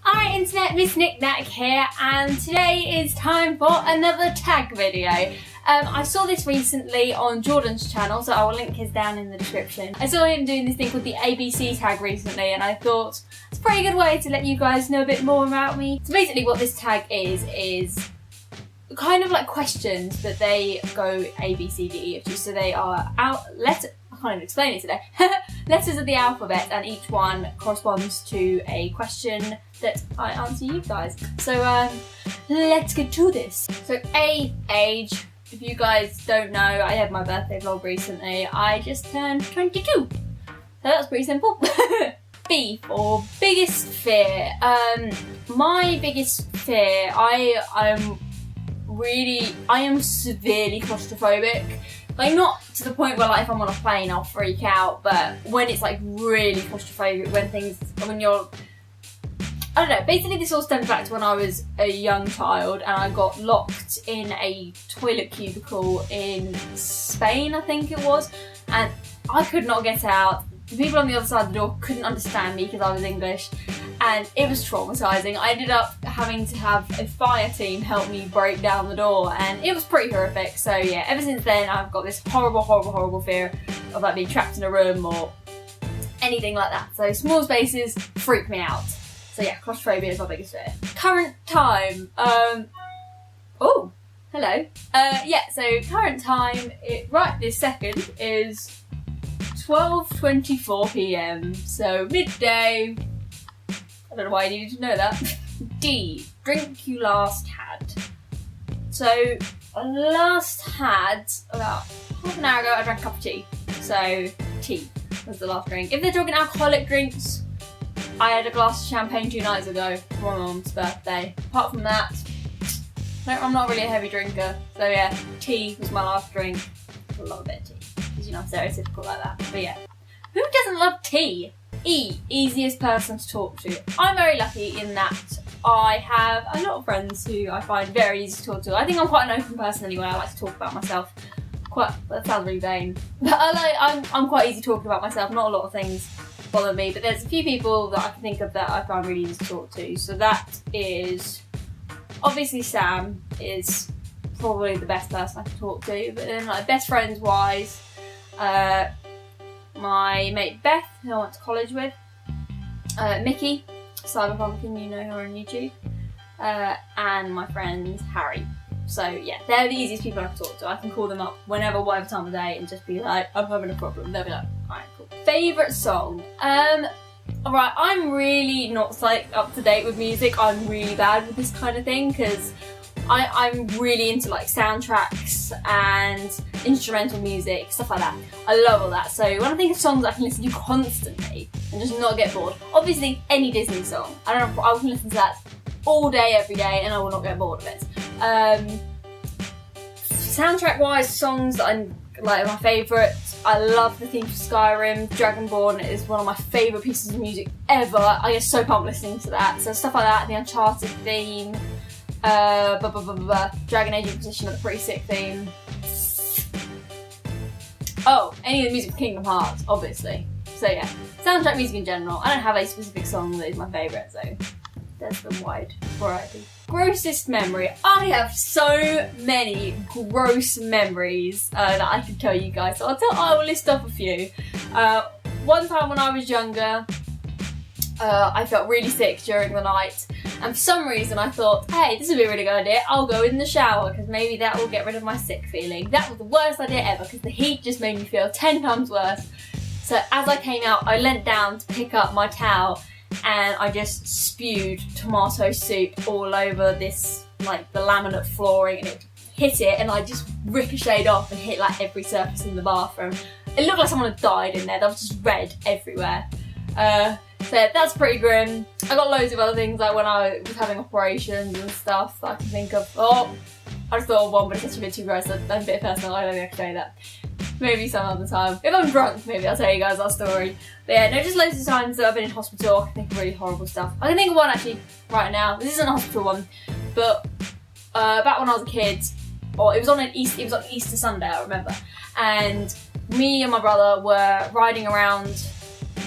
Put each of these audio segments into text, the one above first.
Alright internet, MissNikNak here, and today is time for another tag video. I saw this recently on Jordan's channel, so I will link his down in the description. I saw him doing this thing called the ABC tag recently, and I thought it's a pretty good way to let you guys know a bit more about me. So basically what this tag is kind of like questions, but they go A, B, C, D, E, F, G, so they are I can't even explain it today. Letters of the alphabet, and each one corresponds to a question that I answer you guys. So let's get to this. So A, age. If you guys don't know, I had my birthday vlog recently. I just turned 22. So that's pretty simple. B for biggest fear. My biggest fear, I am severely claustrophobic. Like, not to the point where like if I'm on a plane I'll freak out, but when it's like really claustrophobic, when you're, I don't know, basically this all stems back to when I was a young child and I got locked in a toilet cubicle in Spain, I think it was, and I could not get out. The people on the other side of the door couldn't understand me because I was English, and it was traumatising. I ended up having to have a fire team help me break down the door, and it was pretty horrific. So yeah, ever since then I've got this horrible fear of like being trapped in a room or anything like that. So small spaces freak me out. So yeah, claustrophobia is my biggest fear. Current time. Oh, hello. Yeah, so current time, right this second, is 12:24 PM, so midday. I don't know why I needed to know that. D, drink you last had. So, last had, about half an hour ago, I drank a cup of tea. So, tea was the last drink. If they're talking alcoholic drinks, I had a glass of champagne 2 nights ago for my mum's birthday. Apart from that, I'm not really a heavy drinker. So yeah, tea was my last drink. I love a bit of tea. Because you know, I'm stereotypical like that. But yeah. Who doesn't love tea? E, easiest person to talk to. I'm very lucky in that I have a lot of friends who I find very easy to talk to. I think I'm quite an open person anyway. I like to talk about myself. That sounds really vain. But I'm quite easy talking about myself. Not a lot of things bother me, but there's a few people that I can think of that I find really easy to talk to. So that is, obviously Sam is probably the best person I can talk to, but then like best friends wise, my mate Beth, who I went to college with, Mickey, Cyberpumpkin, you know her on YouTube, and my friend Harry. So yeah, they're the easiest people I can talk to. I can call them up whenever, whatever time of day, and just be like, I'm having a problem. They'll be like, alright, cool. Favourite song? Alright, I'm really not like up to date with music. I'm really bad with this kind of thing because I'm really into like soundtracks and instrumental music, stuff like that. I love all that. So when I think of songs I can listen to constantly and just not get bored, obviously any Disney song. I can listen to that all day, every day, and I will not get bored of it. Soundtrack-wise, songs that I'm like my favourite. I love the theme for Skyrim. Dragonborn is one of my favourite pieces of music ever. I get so pumped listening to that. So stuff like that, the Uncharted theme, Dragon Age Inquisition, the pretty sick theme. Oh, any of the music from Kingdom Hearts, obviously. So yeah, soundtrack music in general. I don't have a specific song that is my favourite, so there's the wide variety. Grossest memory. I have so many gross memories that I can tell you guys. So I will list off a few. One time when I was younger, I felt really sick during the night, and for some reason I thought, hey, this would be a really good idea. I'll go in the shower because maybe that will get rid of my sick feeling. That was the worst idea ever because the heat just made me feel 10 times worse. So as I came out, I leant down to pick up my towel, and I just spewed tomato soup all over this, like the laminate flooring, and it hit it and I just ricocheted off and hit like every surface in the bathroom. It looked like someone had died in there. There was just red everywhere. So that's pretty grim. I got loads of other things, like when I was having operations and stuff that I can think of. Oh, I just thought of one, but it's actually a bit too gross. I'm a bit personal, I don't think I can say that. Maybe some other time. If I'm drunk, maybe I'll tell you guys that story. But yeah, no, just loads of times that I've been in hospital. I can think of really horrible stuff. I can think of one actually right now. This isn't a hospital one, but back when I was a kid, or it was on Easter Sunday, I remember. And me and my brother were riding around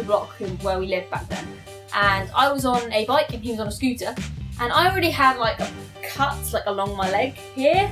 the block where we lived back then. And I was on a bike and he was on a scooter. And I already had like a cut like along my leg here.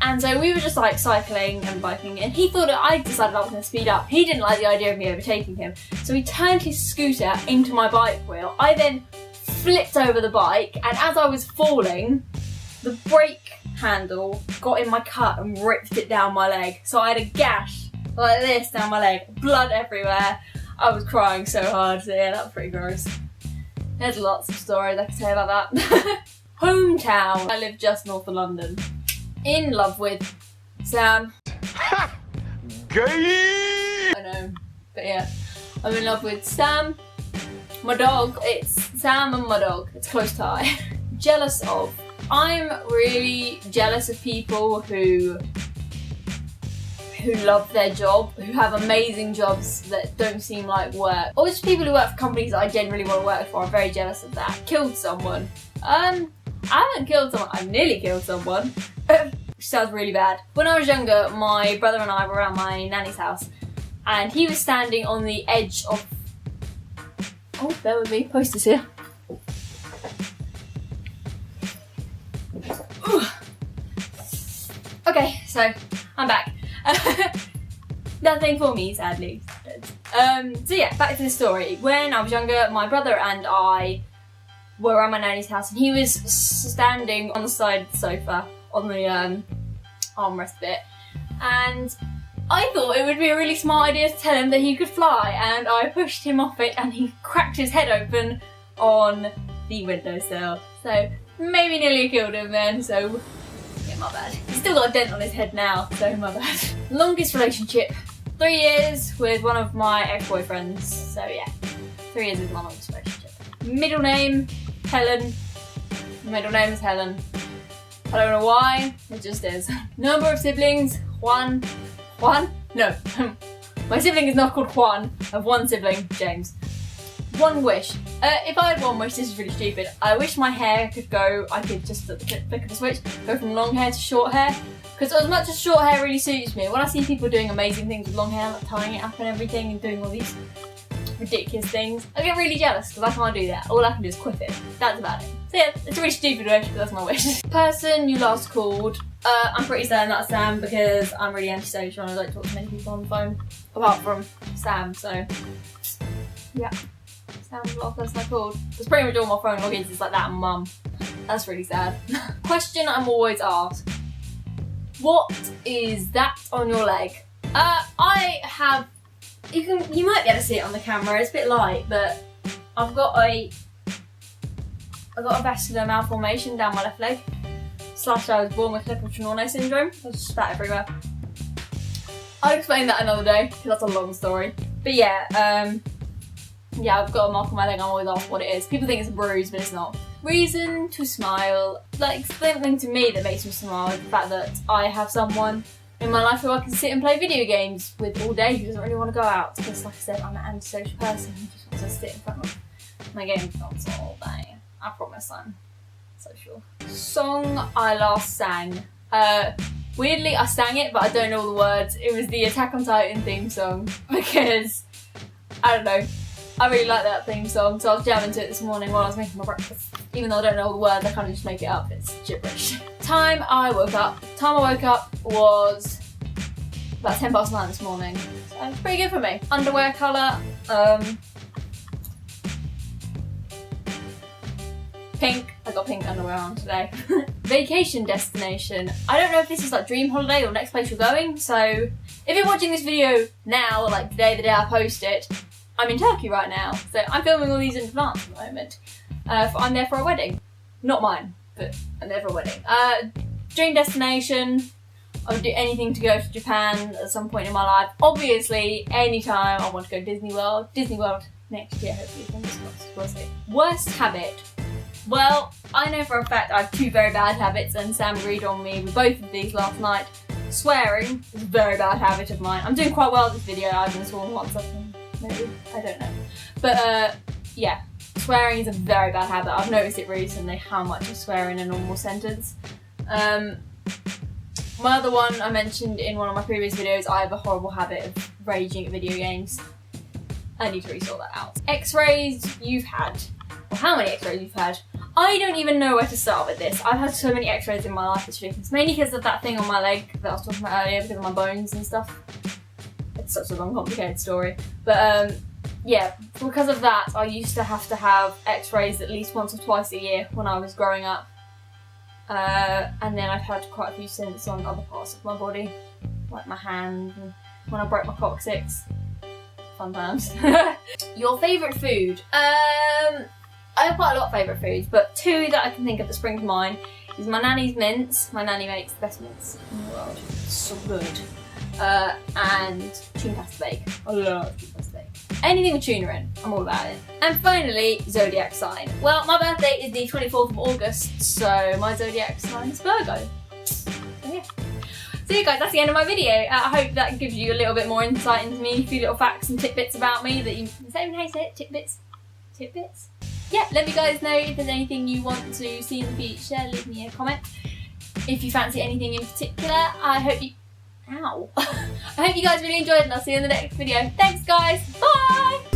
And so we were just like cycling and biking, and he thought that I decided I was going to speed up. He didn't like the idea of me overtaking him. So he turned his scooter into my bike wheel. I then flipped over the bike, and as I was falling, the brake handle got in my cut and ripped it down my leg. So I had a gash like this down my leg, blood everywhere. I was crying so hard, so yeah, that was pretty gross. There's lots of stories I can say about that. Hometown. I live just north of London. In love with Sam. Ha! Gay! I know, but yeah. I'm in love with Sam, my dog. It's Sam and my dog. It's close tie. Jealous of. I'm really jealous of people who love their job, who have amazing jobs that don't seem like work. Or just people who work for companies that I genuinely want to work for. I'm very jealous of that. Killed someone. I haven't killed someone. I've nearly killed someone. Which sounds really bad. When I was younger, my brother and I were around my nanny's house, and he was standing on the edge of... Oh, bear with me, posters here. Okay, so I'm back. Nothing for me, sadly. So yeah, back to the story. When I was younger, my brother and I were around my nanny's house, and he was standing on the side of the sofa on the armrest bit, and I thought it would be a really smart idea to tell him that he could fly, and I pushed him off it and he cracked his head open on the windowsill. So maybe nearly killed him then, so yeah, my bad. He's still got a dent on his head now, so my bad. Longest relationship, 3 years with one of my ex-boyfriends, so yeah, 3 years is my longest relationship. Middle name, Helen. Middle name is Helen. I don't know why, it just is. Number of siblings, Juan? No. My sibling is not called Juan. I have one sibling, James. One wish. If I had one wish, this is really stupid. I wish my hair could go, I could just at the flick of a switch, go from long hair to short hair. Because as much as short hair really suits me, when I see people doing amazing things with long hair, like tying it up and everything and doing all these ridiculous things, I get really jealous because I can't do that. All I can do is quit it. That's about it. So yeah, it's a really stupid wish, but that's my wish. Person you last called. I'm pretty certain that's Sam because I'm really antisocial and I don't talk to many people on the phone. Apart from Sam, so yeah. Sam's the last person I called. Because pretty much all my phone logins is like that and mum. That's really sad. Question I'm always asked. What is that on your leg? I have... You might be able to see it on the camera, it's a bit light, but I've got a vascular malformation down my left leg. / I was born with Clipper-Trenorno syndrome. There's just that everywhere. I'll explain that another day, because that's a long story. But yeah, I've got a mark on my leg, I'm always asked what it is. People think it's a bruise, but it's not. Reason to smile. Like, something to me that makes me smile is the fact that I have someone in my life who I can sit and play video games with all day who doesn't really want to go out. Because like I said, I'm an antisocial person who just wants to sit in front of my game console all day. I promise I'm social. Song I last sang. Weirdly, I sang it, but I don't know all the words. It was the Attack on Titan theme song because, I don't know, I really like that theme song, so I was jamming to it this morning while I was making my breakfast. Even though I don't know all the words, I kind of just make it up. It's gibberish. Time I woke up was about 9:10 this morning. So it's pretty good for me. Underwear colour, pink. I got pink underwear on today. Vacation destination. I don't know if this is like dream holiday or next place you're going, so if you're watching this video now, like today, the day I post it, I'm in Turkey right now, so I'm filming all these in advance at the moment. I'm there for a wedding. Not mine, but I'm there for a wedding. Dream destination. I would do anything to go to Japan at some point in my life. Obviously, anytime I want to go to Disney World. Disney World next year, hopefully, fingers crossed. We'll see. Worst habit. Well, I know for a fact I have 2 very bad habits, and Sam agreed on me with both of these last night. Swearing is a very bad habit of mine. I'm doing quite well in this video. I've been sworn once, I think. Maybe. I don't know. But, yeah. Swearing is a very bad habit. I've noticed it recently, how much I swear in a normal sentence. My other one I mentioned in one of my previous videos, I have a horrible habit of raging at video games. I need to resort that out. X-rays you've had. Well, how many X-rays you've had? I don't even know where to start with this. I've had so many X-rays in my life, it's ridiculous. Mainly because of that thing on my leg that I was talking about earlier, because of my bones and stuff. It's such a long, complicated story. But yeah, because of that, I used to have X-rays at least once or twice a year when I was growing up. And then I've had quite a few since on other parts of my body, like my hand and when I broke my coccyx. Fun times. Your favourite food? I have quite a lot of favourite foods, but two that I can think of that spring to mind is my nanny's mince. My nanny makes the best mince in the world. It's so good. And tuna pasta bake. I love tuna pasta bake. Anything with tuna in, I'm all about it. And finally, zodiac sign. Well, my birthday is the 24th of August, so my zodiac sign is Virgo. So yeah. So yeah guys, that's the end of my video. I hope that gives you a little bit more insight into me, a few little facts and tidbits about me that you... Is that even how you say it? Tidbits? Tidbits? Yeah, let me guys know if there's anything you want to see in the future. Leave me a comment. If you fancy anything in particular, I hope you... Ow. I hope you guys really enjoyed and I'll see you in the next video. Thanks guys, bye!